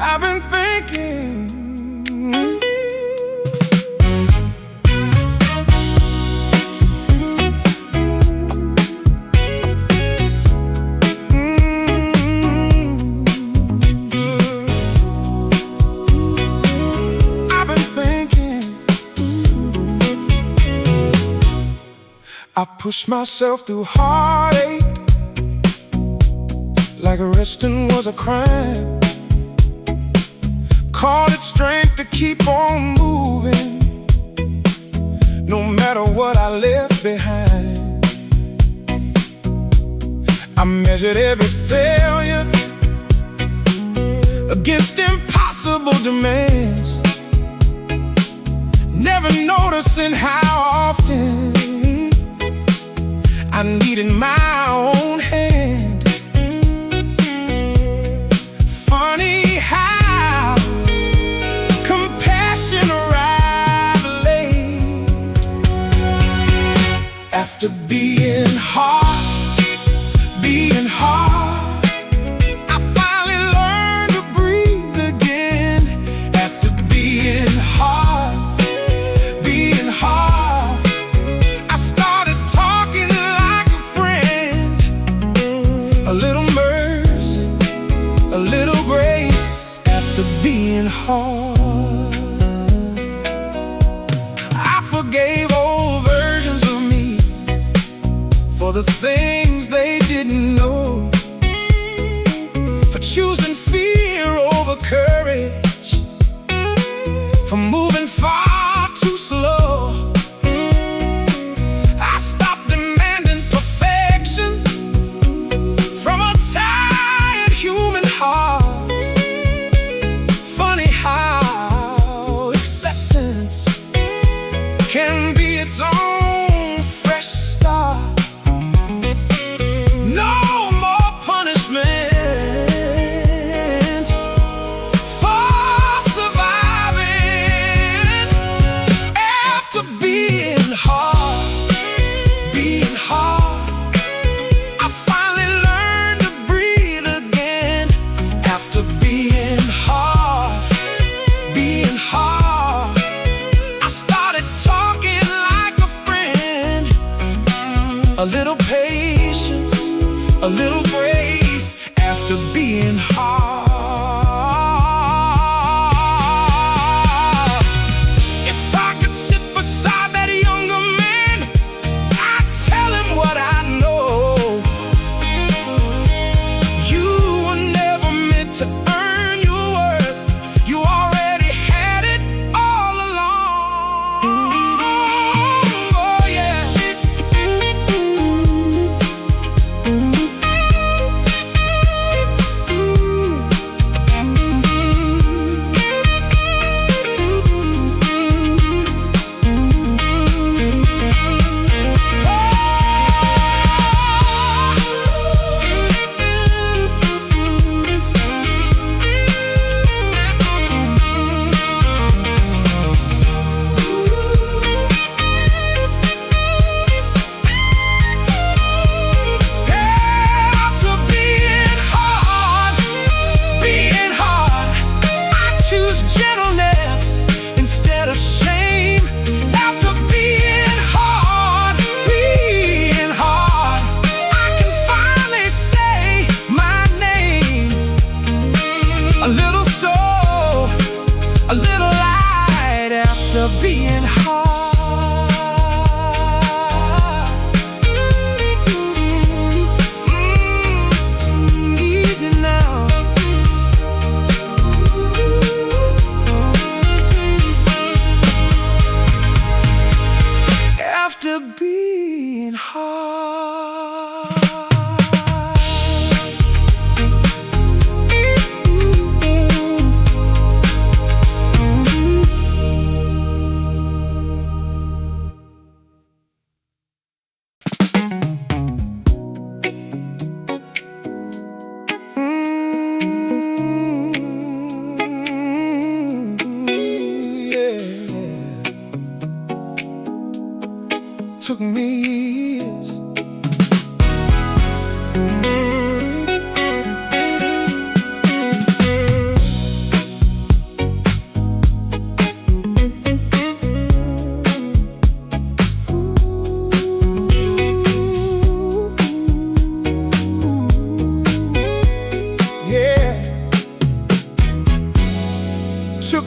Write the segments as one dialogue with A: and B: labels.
A: I've been thinking. I've been thinking. I pushed myself through heartache like resting was a crime. Called it strength to keep on moving, no matter what I left behind. I measured every failure against impossible demands, never noticing how often I needed my own hand. Funny how compassion arrived late. After being hard, I finally learned to breathe again. After being hard, I started talking like a friend. A little mercy, a little grace. After being hard, I forgave old versions of me for the things they didn't know, for choosing fear over courage, for moving far too slow. I stopped demanding perfection from a tired human heart. Funny how acceptance can be its own fresh start. No more punishment,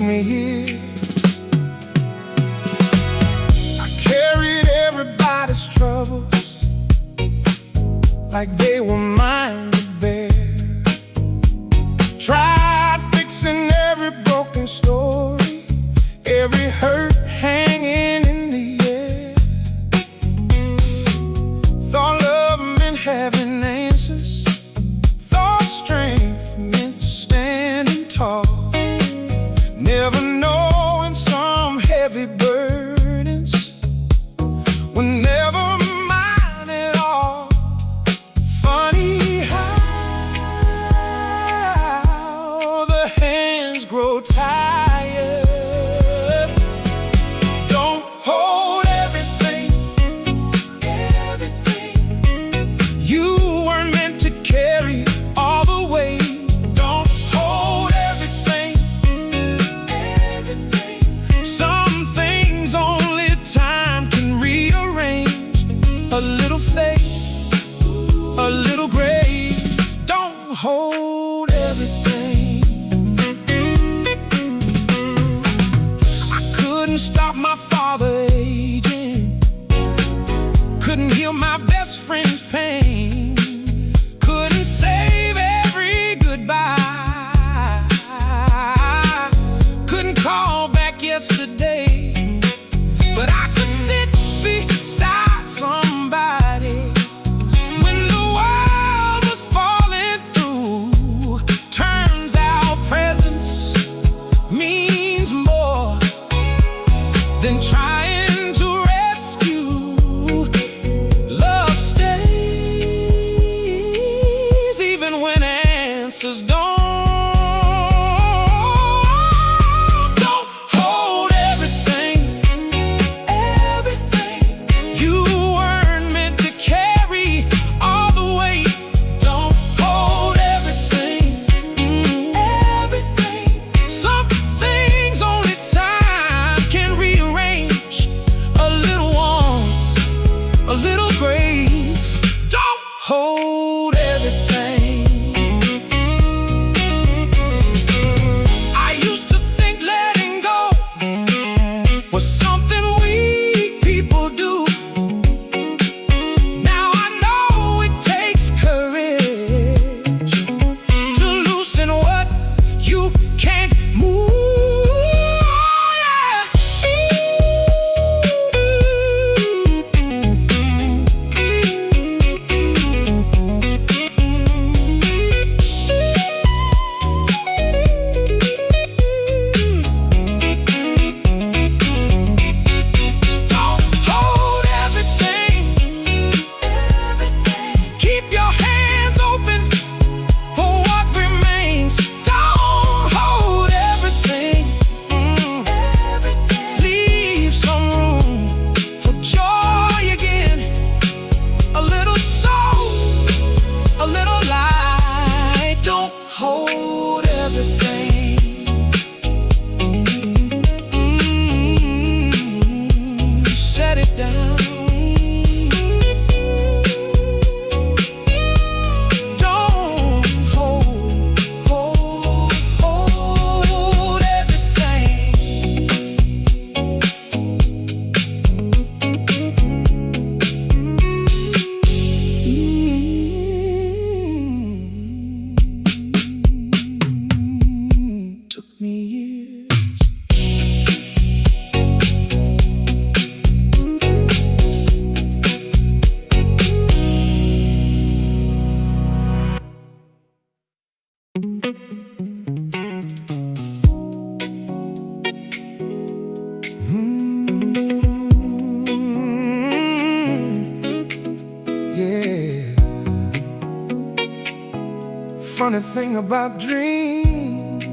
A: me years. I carried everybody's troubles like they were mine to bear. Tried fixing every broken story, every hurt hanging in the air. Thought love meant having answers, thought strength meant standing tall. Never knowing some heavy burdens were never mine at all. Funny how the hands grow tired. Don't hold everything, everything. You weren't meant to carry all the weight. Don't hold everything, everything. Some things only time can rearrange. A little faith, a little grace. Don't hold everything. I couldn't stop my father aging, couldn't heal my best friend's pain, couldn't save every goodbye, couldn't call back yesterday, but I could sit beside somebody when the world was falling through. Turns out presence means more than trying to rescue. Love stays even when answers don't. Don't hold everything, everything. You weren't meant to carry all the weight. Don't hold everything, everything. Some things only time can rearrange. A little warmth, a little grace. Don't hold everything. I used to think letting go was something weak people do. Now I know it takes courage to loosen what you can't move. Yeah. Don't hold everything, everything. Keep your hands open for what remains. Don't hold everything, everything. Leave some room for joy again. A little soul, a little light. Don't hold everything. Set it down. Don't hold everything. Took me years. Yeah. Funny thing about dreams,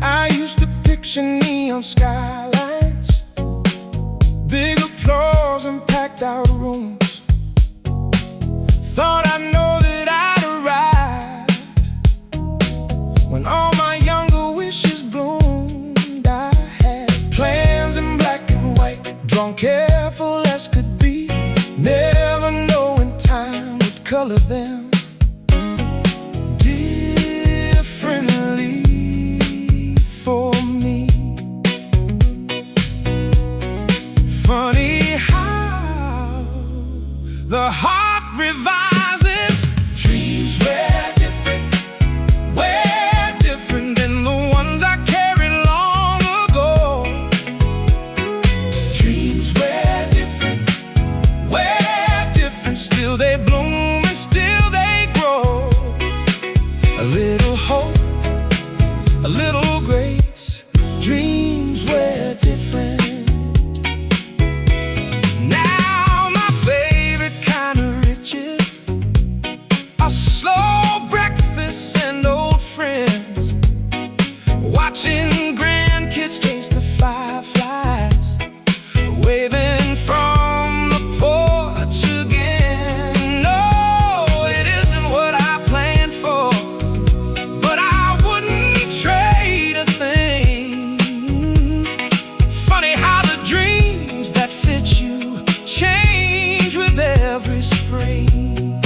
A: I used to picture neon skylines, big applause and packed out rooms. Thought I know that I'd arrived when all my younger wishes bloomed. I had plans in black and white, let's chase the fireflies, waving from the porch again. No, it isn't what I planned for, but I wouldn't trade a thing. Funny how the dreams that fit you change with every spring.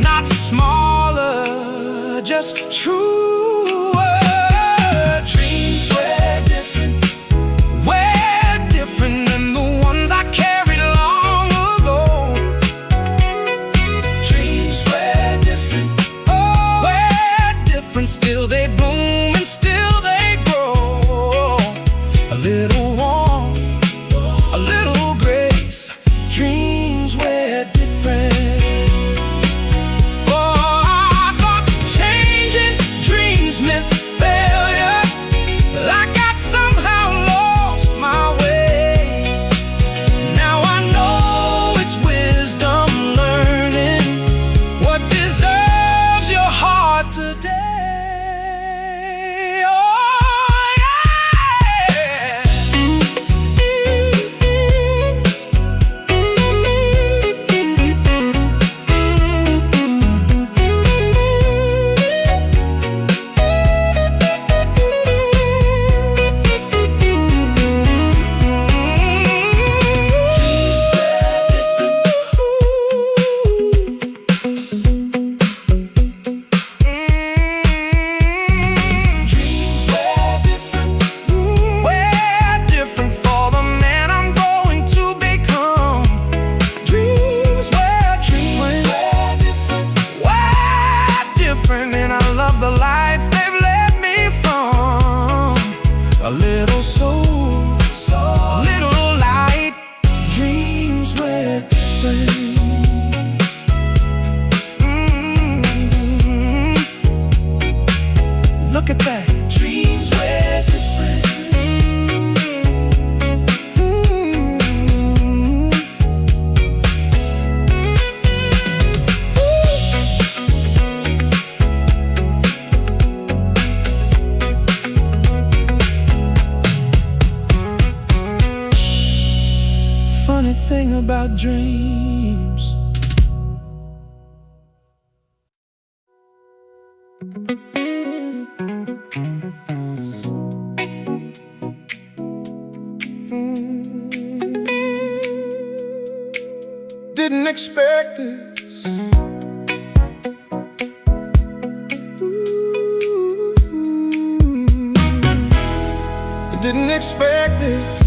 A: Not smaller, just truer. Dreams were different than the ones I carried long ago. Dreams were different, still they bloom and still they grow. A little warmth, a little grace. Dreams were different. A little soul, a little light. Dreams were different. Look at that. Dreams were different. Funny thing about dreams. Didn't expect this. Didn't expect this.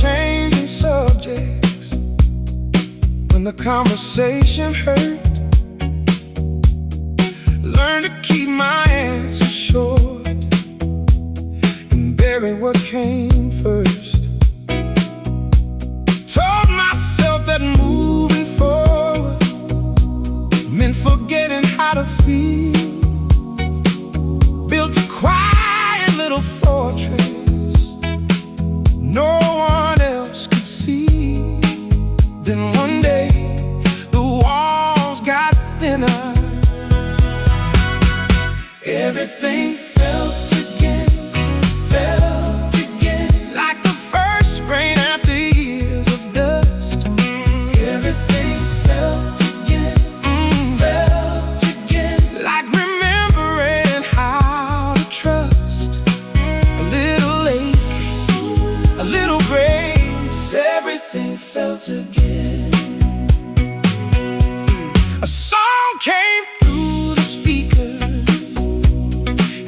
A: Changing subjects when the conversation hurt. Learn to keep my answers short and bury what came first. Told myself that moving forward meant forgetting how to feel. Built a quiet little fortress no one else could see. Then one day the walls got thinner. Everything felt again, like the first rain after years of dust. Everything felt again, like remembering how to trust. A little ache, a little grace, everything felt again. A song came through the speakers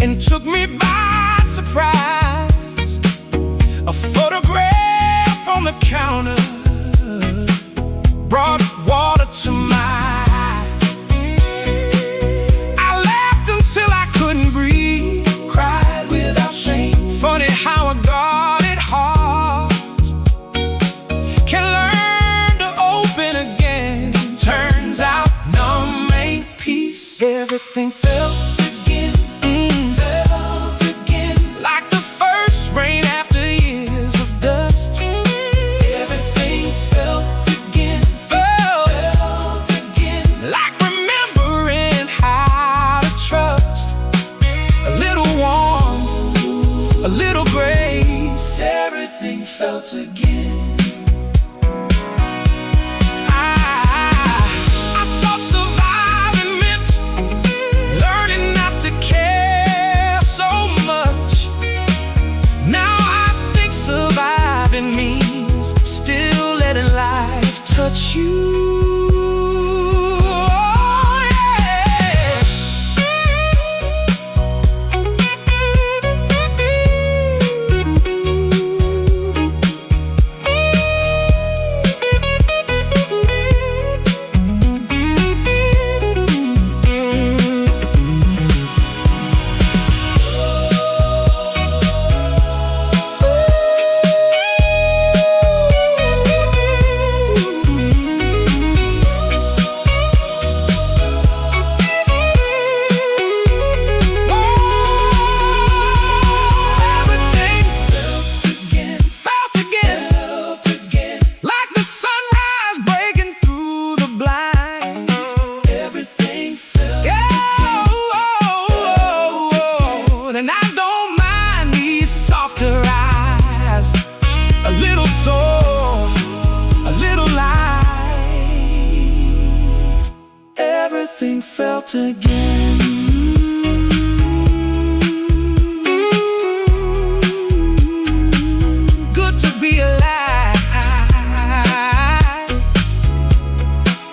A: and took me by surprise. A photograph on the counter brought water to my eyes. I laughed until I couldn't breathe, cried without shame. Funny how a guarded heart can learn to open again. Turns out numb ain't peace. Everything felt again, like the first rain after years of dust. Everything felt again. but you. Oh, yeah. Everything felt again. Good to be alive.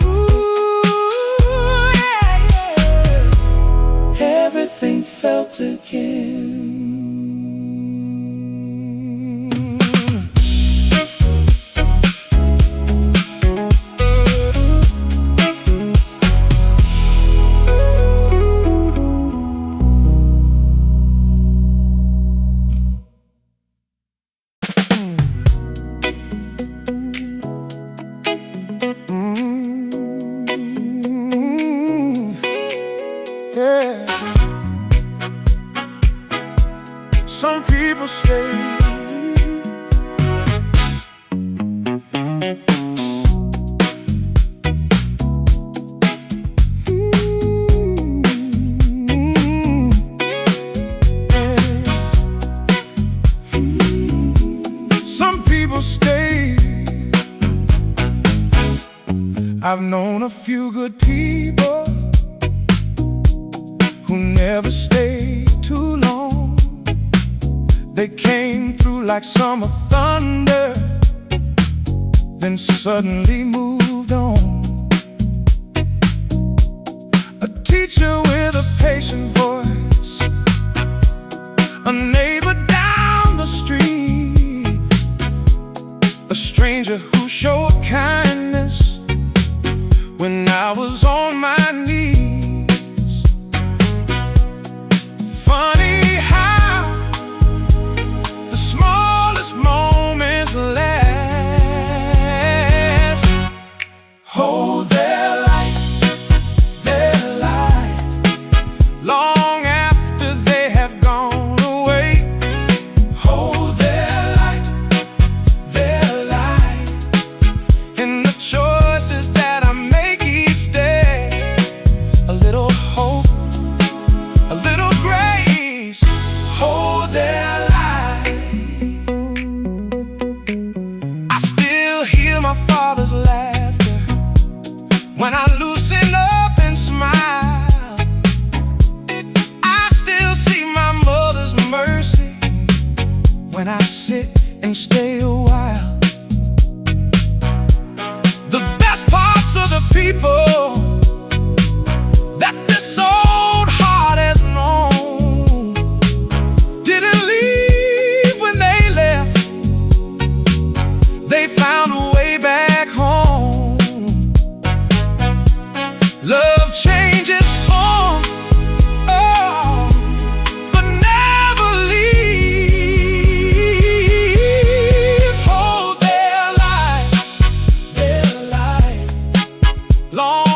A: Ooh, yeah, yeah. Everything felt again. Yeah. Some people stay. Some people stay. I've known a few good people who never stayed too long. They came through like summer thunder, then suddenly moved on. A teacher with a patient voice, a neighbor down the street, a stranger who showed kindness when I was on my knees. Funny how the smallest moments last. Hold their light, long after they have gone away. Hold their light, in the choices that I make each day. A little hope, a little grace. Hold their light. I still hear my father's laughter when I loosen up and smile. I still see my mother's mercy when I sit and stay a while. The best parts of the people that this old heart has known didn't leave when they left. They found a way back home. Love changes form, oh, but never leaves. Hold their light, long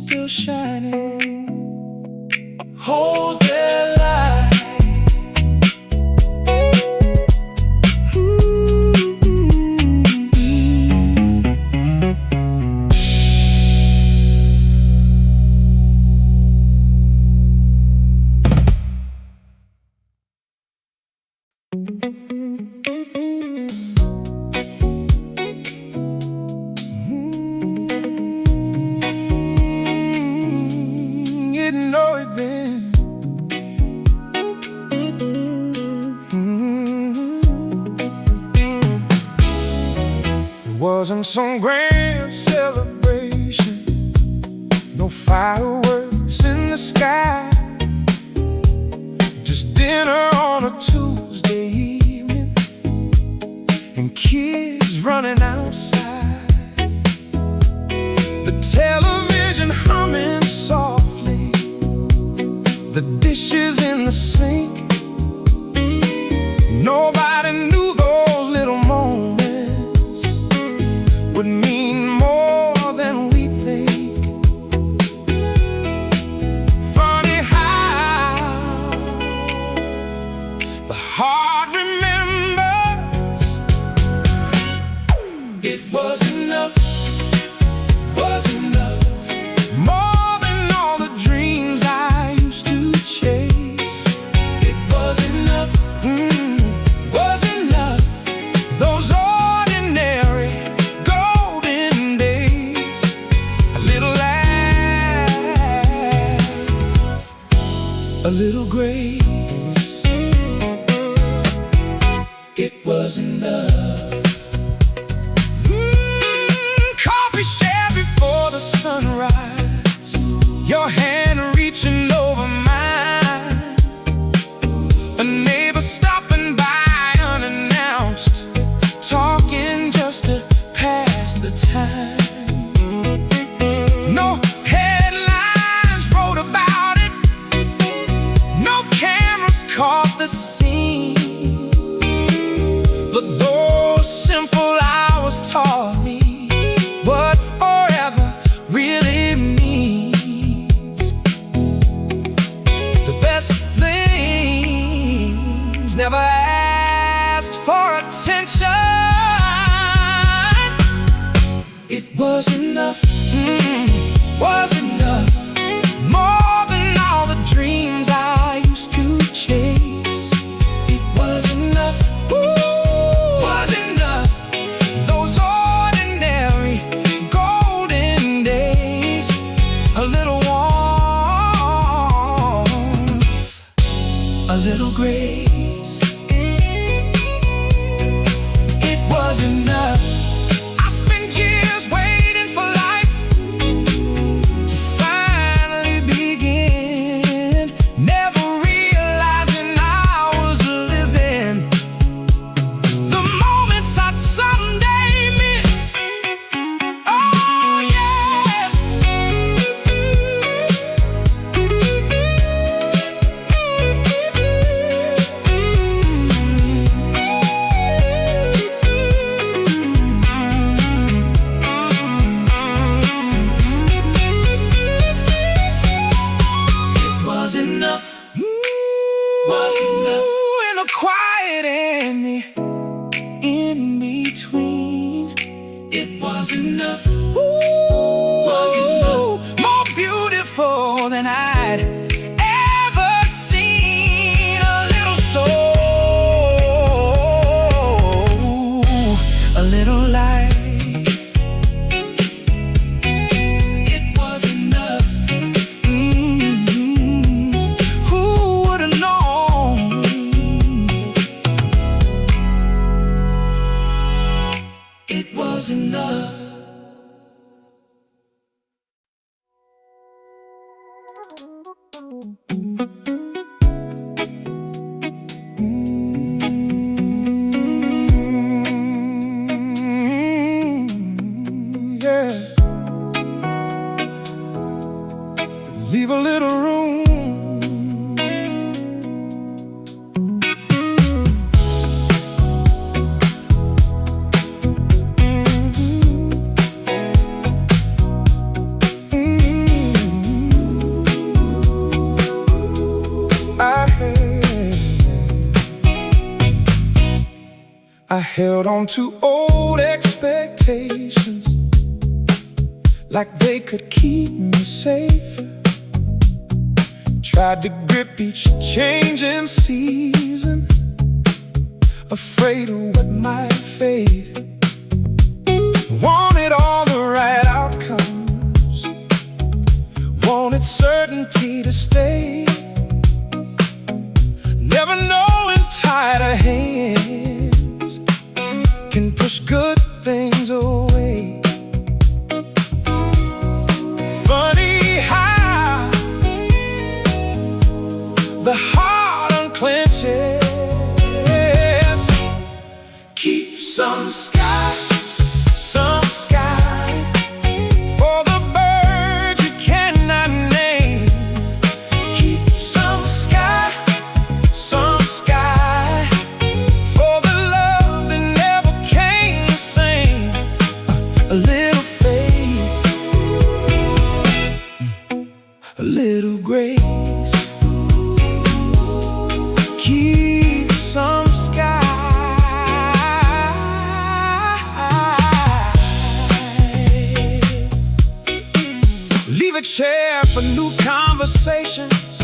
A: still shining. Hold their light. You know it then. It wasn't some grand celebration, no fireworks in the sky, just dinner on a Tuesday evening and kids running outside, the television humming softly, the dishes in the sink. Nobody knew those little moments would mean more than we think. Funny how the heart remembers. It was enough, was enough, more than all the dreams I used to chase. It was enough, was enough, those ordinary golden days. A little laugh, a little grace. It was enough. Coffee shared before the sunrise, your hand reaching over mine, a neighbor stopping by unannounced, talking just to pass the time. No headlines wrote about it, no cameras caught the scene, but those simple hours taught me what forever really means. The best things never asked for attention. It was enough, was enough, more than all the dreams I used to chase. It was enough, was enough, those ordinary golden days. A little warmth, a little grace. It was enough. I spent years waiting for life to finally begin, never realizing I was living the moments I'd someday miss. Oh yeah. It was enough, was enough, in the quiet and the in between. It was enough, was enough, more beautiful than I'd ever seen. A little soul, a little light. It was enough. Who would have known? It was enough. Yeah. Leave a little room. I held on to old expectations like they could keep me safe. Tried to grip each changing season, afraid of what might fade. Wanted all the right outcomes, wanted certainty to stay. Never knowing tied hands can push good things away. Funny how the heart unclenches. Keep some sky, some sky for the birds you cannot name. Keep some sky, some sky for the love that never came the same. A little faith, a little grace. Keep some sky. Leave a chair for new conversations.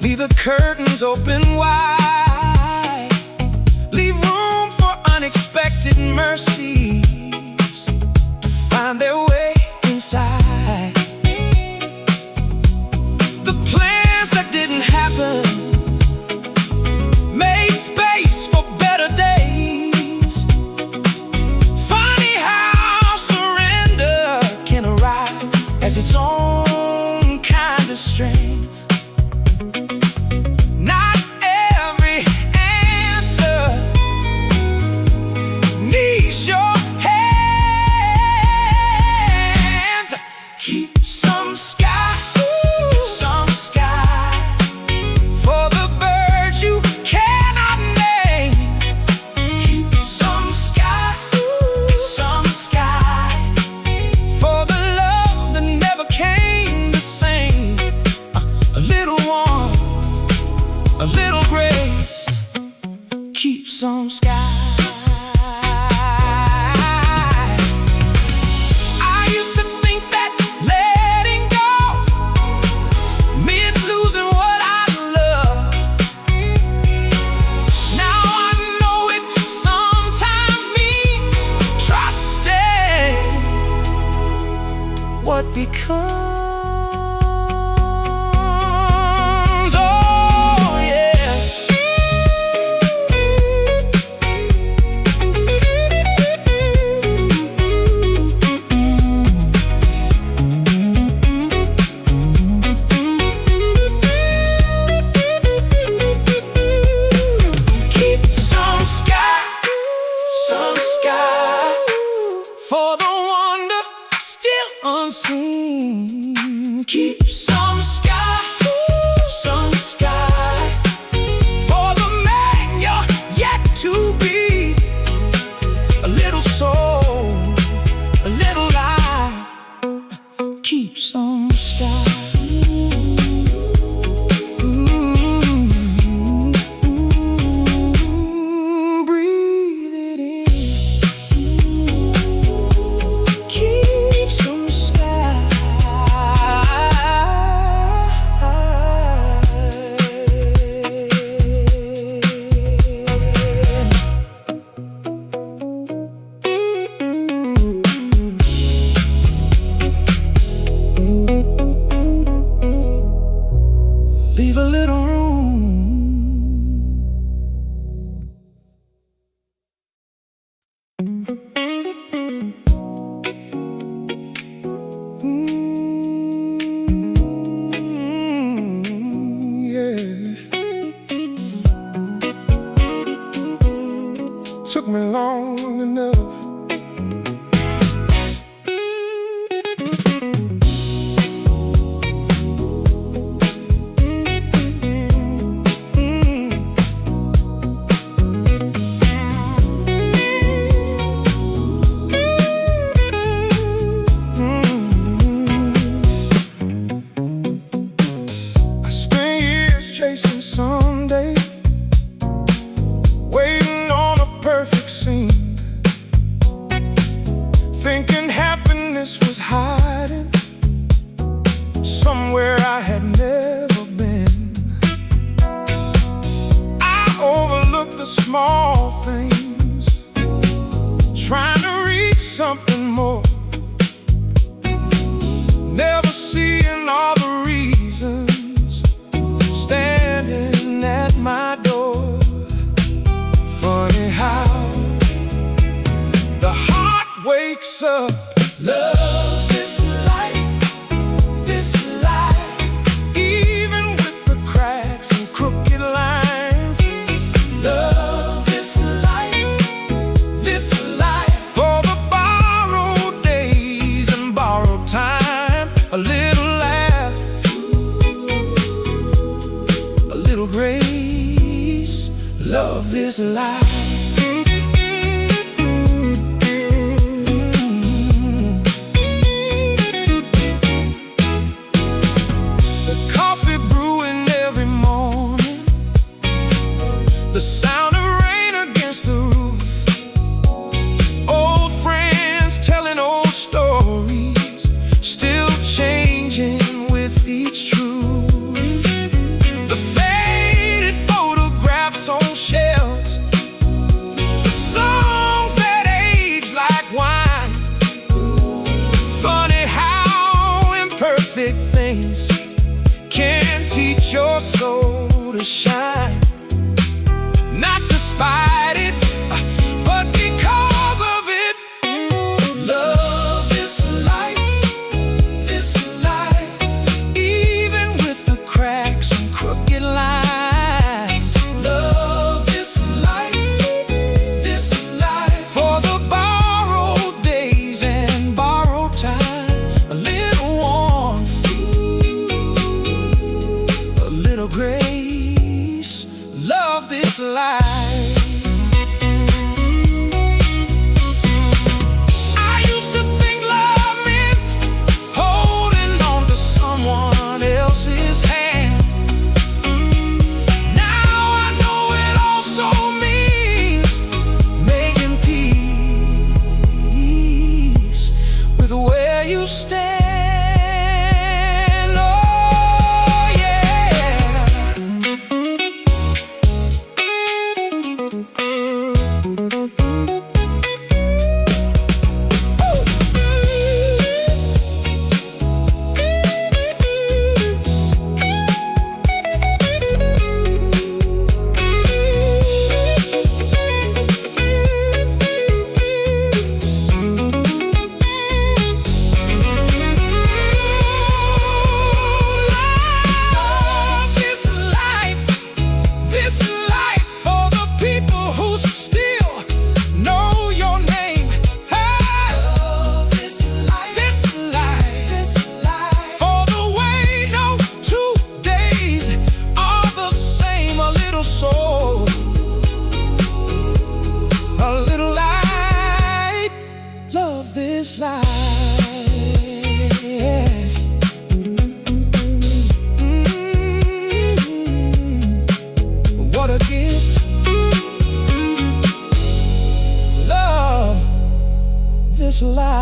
A: Leave the curtains open wide. Leave room for unexpected mercies to find their way inside. The plans that didn't happen made space for better days. Funny how surrender can arrive as its own kind of strength. Not every answer needs your hands. Keep some sky, some sky for the birds you cannot name. Keep some sky, some sky for the love that never came the same. A little warmth, a little grace. Keep some sky. I used to think that letting go meant losing what I love. Now I know it sometimes means trusting what becomes. Oh yeah. Keep some sky, some sky for the wonder still unseen. Keep some sky, some sky for the man you're yet to be. A little soul, a little light. Keep some sky. Breathe it in. Keep some sky. somewhere I had never been. I overlooked the small things, trying to reach something more, never seeing all the reasons standing at my door. Funny how the heart wakes up. Love this life, even with the cracks and crooked lines. Love this life, for the borrowed days and borrowed time. A little laugh, a little grace. Love this life. The sound of rain against the roof, old friends telling old stories, still changing with each truth. The faded photographs on shelves, the songs that age like wine. Funny how imperfect things can teach your soul to shine. Not despite it, but because of it. Love this life, even with the cracks and crooked lines. Love this life, for the borrowed days and borrowed time. A little warmth, a little grace. Love this life. I used to think love meant holding on to someone else's hand. Now I know it also means making peace with where you stand. This life, what a gift. Love this life.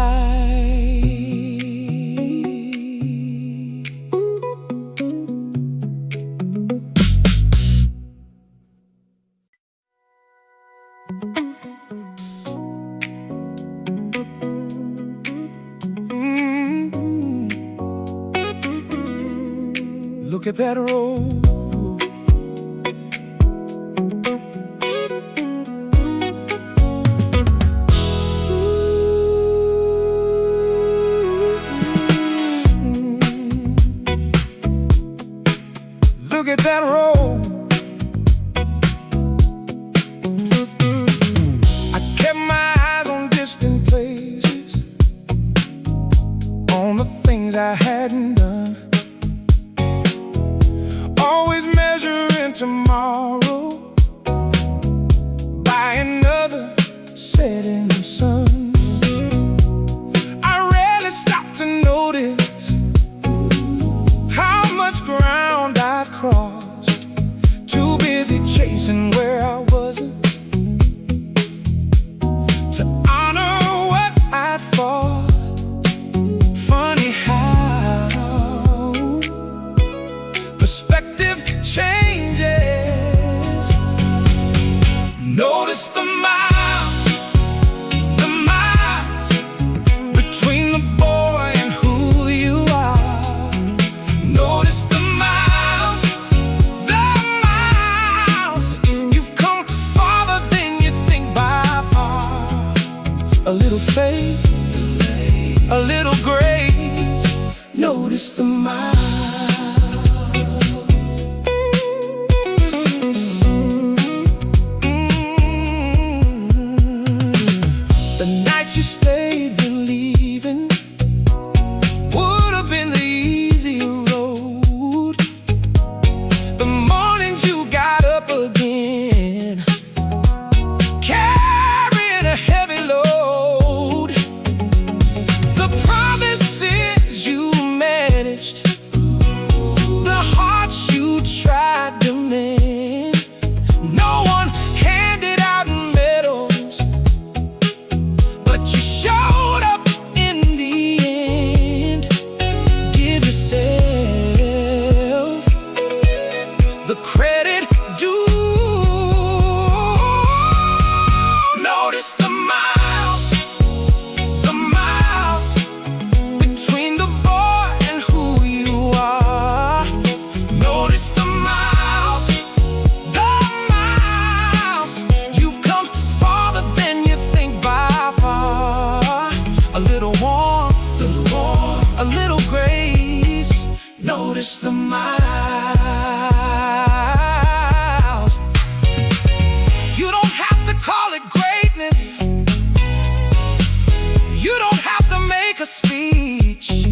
A: Look at that road. Look at that road. I kept my eyes on distant places, on the things I hadn't done. Always measuring tomorrow by another setting sun. I rarely stopped to notice how much ground I'd crossed, too busy chasing where I wasn't to honor what I'd fought. Funny how The nights you stayed believing would have been the easier road. The mornings you got up again, carrying a heavy load. The promises you managed, the hearts you tried to mend. No one handed out medals, but you showed up in the end. Give yourself the credit due. Notice the miles between the boy and who you are. Notice the miles. You've come farther than you think by far. A little warmth, a little grace. Notice the miles. You don't have to call it greatness. You don't have to make a speech,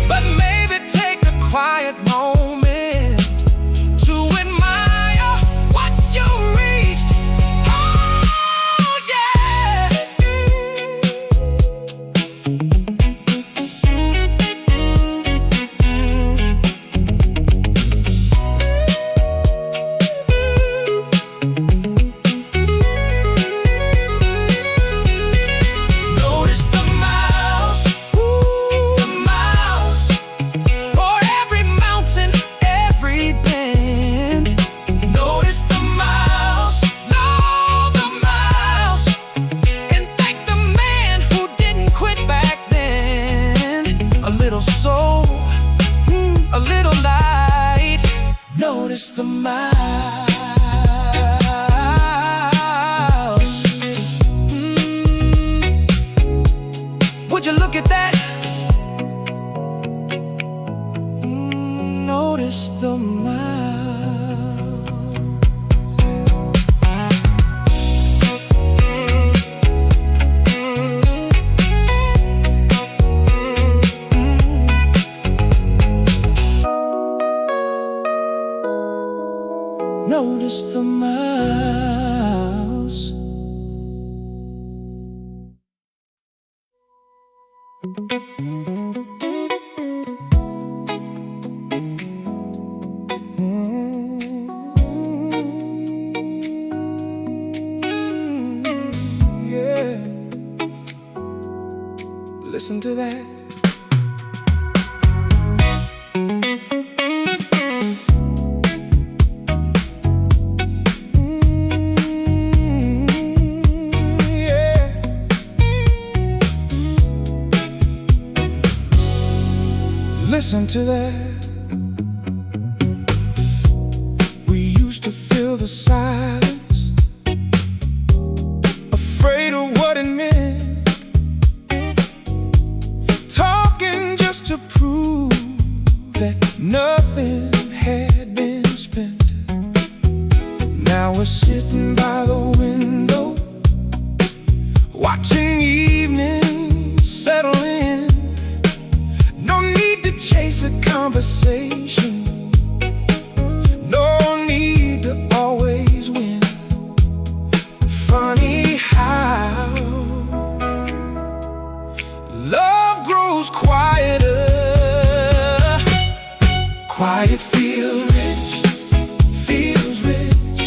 A: but maybe take a quiet moment to admire what you reached. Oh, yeah. Notice the miles, for every mountain, every bend. Notice the miles, all the miles, and thank the man who didn't quit back then. A little soul, a little light. Notice the miles. Would you look at that? Notice the miles. Notice the miles. Yeah. Listen to that. Yeah. Listen to that. We used to fill the silence, afraid of what it meant, talking just to prove that nothing had been spent. Now we're sitting by the window, watching evening settle in. No need to chase a conversation, no need to always win. Funny how love grows quieter. Quiet feels rich, feels rich.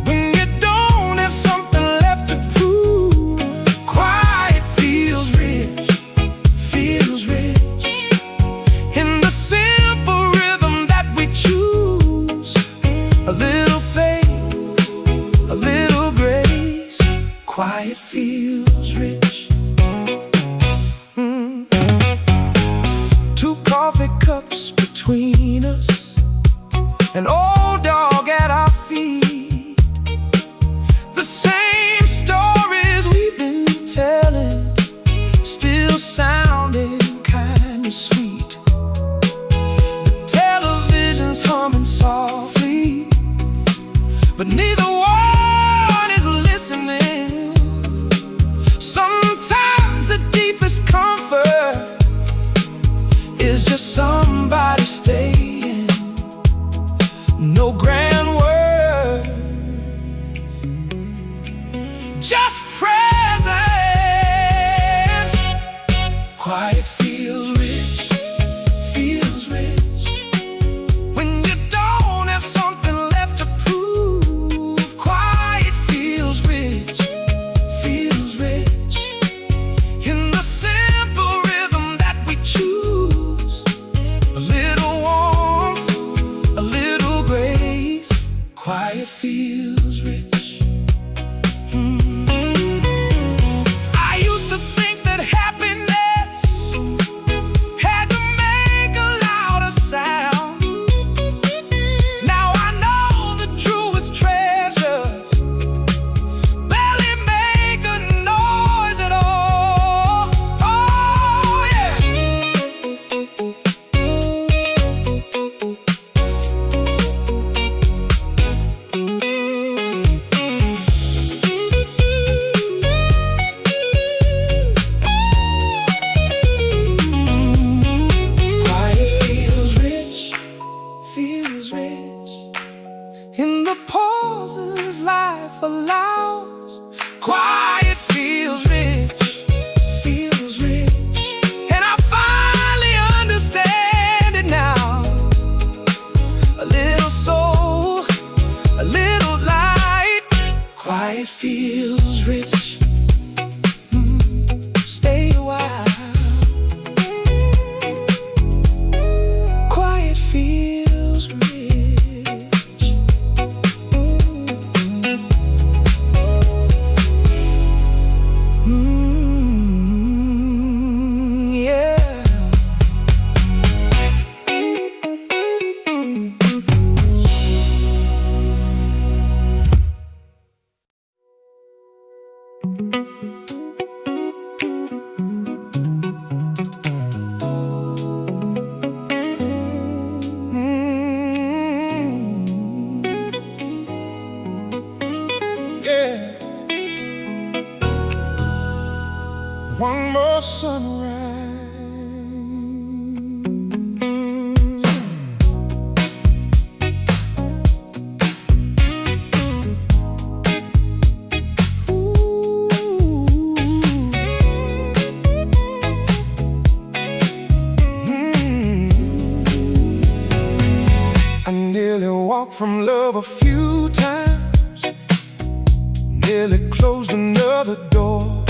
A: When you don't have something left to prove, quiet feels rich, feels rich. In the simple rhythm that we choose, a little faith, a little grace. Quiet feels rich. Two coffee cups between us, an old dog at our feet. The same stories we've been telling, still sounding kinda sweet. but neither one is listening. Sometimes the deepest comfort is just somebody staying. No grand words, just presence. Quiet feels rich, feels rich. When you don't have something left to prove, quiet feels rich, feels rich. In the simple rhythm that we choose, a little warmth, a little grace. Quiet feels rich. I used to think that happiness had to make a louder sound. Now I know the truest treasures barely make a noise at all. Oh yeah. Quiet feels rich, feels rich. In the pauses life allows, quiet feels rich, feels rich. And I finally understand it now. A little soul, a little light. Quiet feels rich. Stay a while. Quiet feels rich. Yeah. Yeah. One more sunrise. I nearly walked from love a few times, nearly closed another door,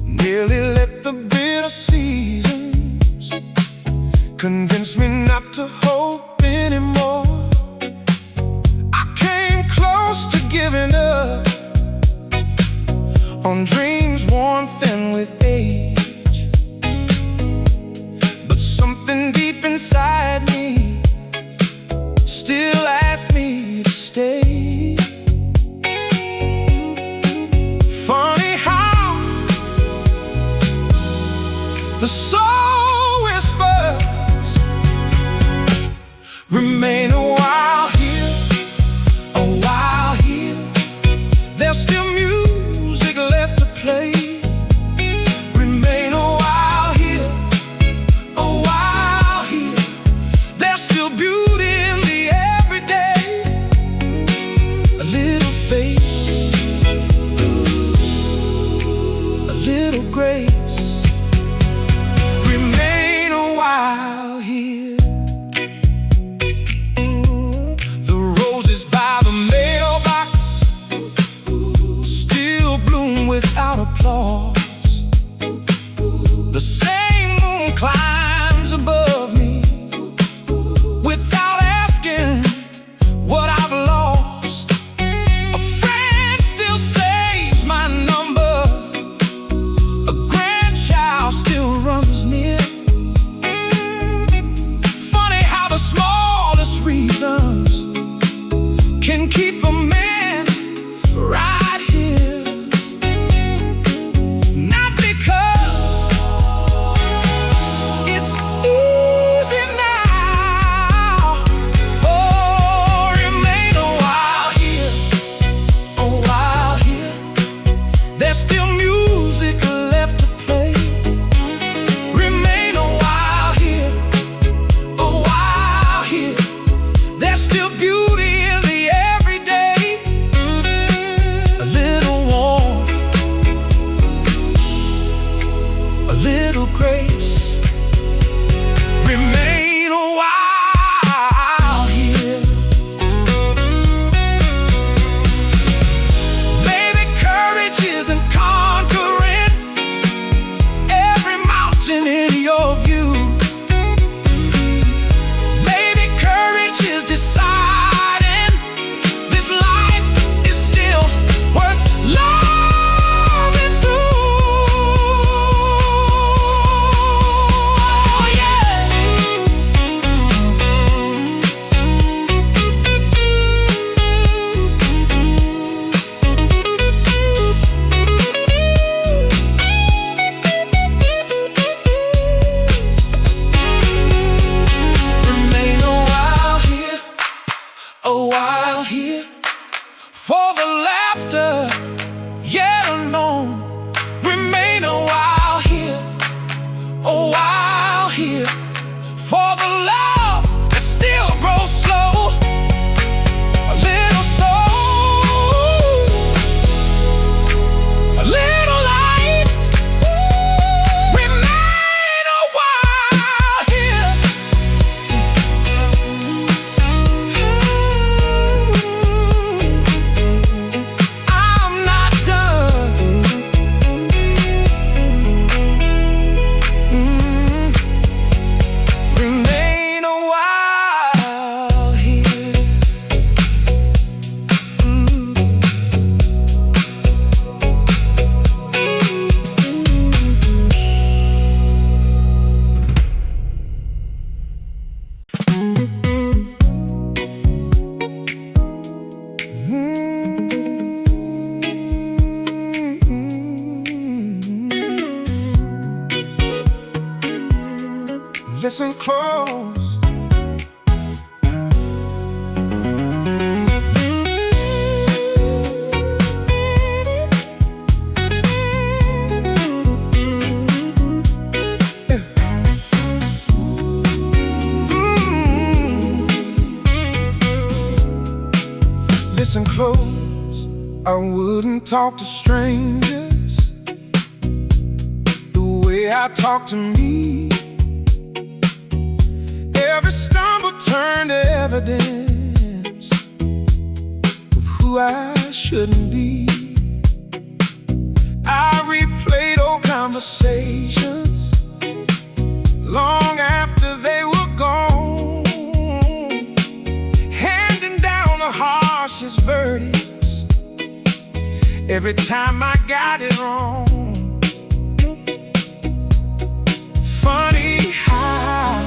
A: nearly let the bitter seasons convince me not to hope anymore. I came close to giving up on dreams worn thin with age, but something deep inside me still asked me to stay. Funny how the soul whispers, remain a while here, a while here. There's still music left to play. Remain a while here, a while here. listen close. Listen close, I wouldn't talk to strangers the way I talk to me. Every stumble turned to evidence of who I shouldn't be. I replayed old conversations long after they were gone, handing down the harshest verdicts every time I got it wrong. Funny how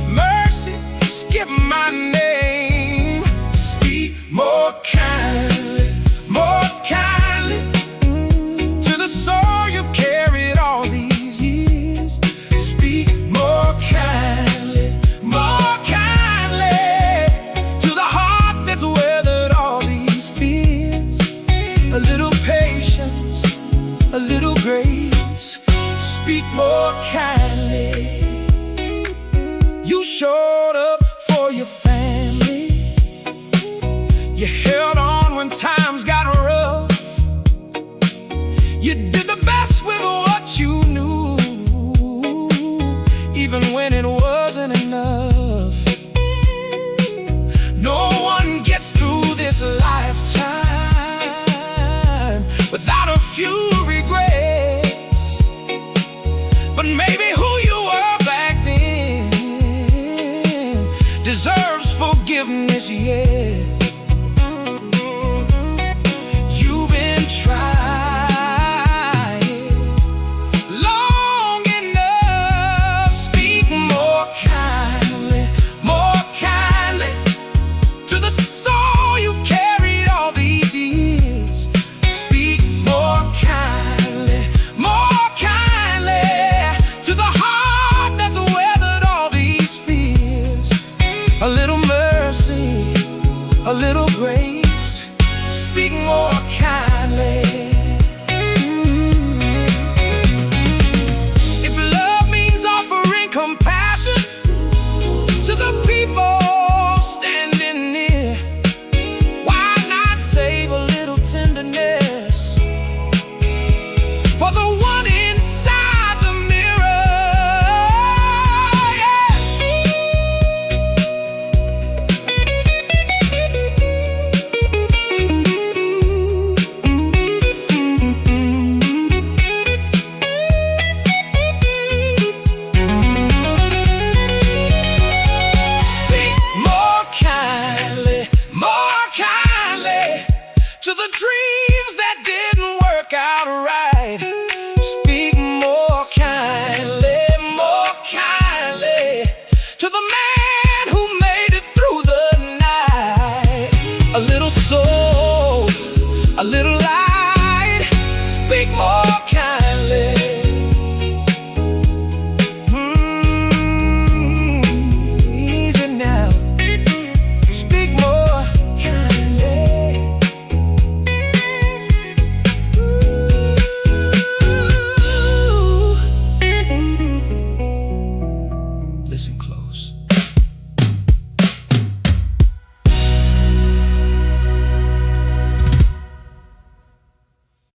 A: mercy skipped my name. Speak more kindly, more kindly to the soul you've carried all these years. Speak more kindly, more kindly to the heart that's weathered all these fears. A little patience, a little grace. Speak more kindly. You showed up for your family. You held on when times got rough. You did the best with what you knew, even when it wasn't enough. No one gets through this lifetime without a few regrets. But maybe who you were back then deserves forgiveness, yeah. You've been trying long enough. Speak more kindly to the soul you've carried all these years. Speak more kindly to the heart that's weathered all these fears. A little mercy, a little grace. Speak more kindly. If love means offering compassion to the people standing near, why not save a little tenderness for the one inside the mirror? Yeah. Speak more kindly to the dreams that didn't work out right. Speak more kindly to the man who made it through the night. A little soul, a little light. Speak more kindly. Easy now. Speak more kindly. Ooh. Listen close.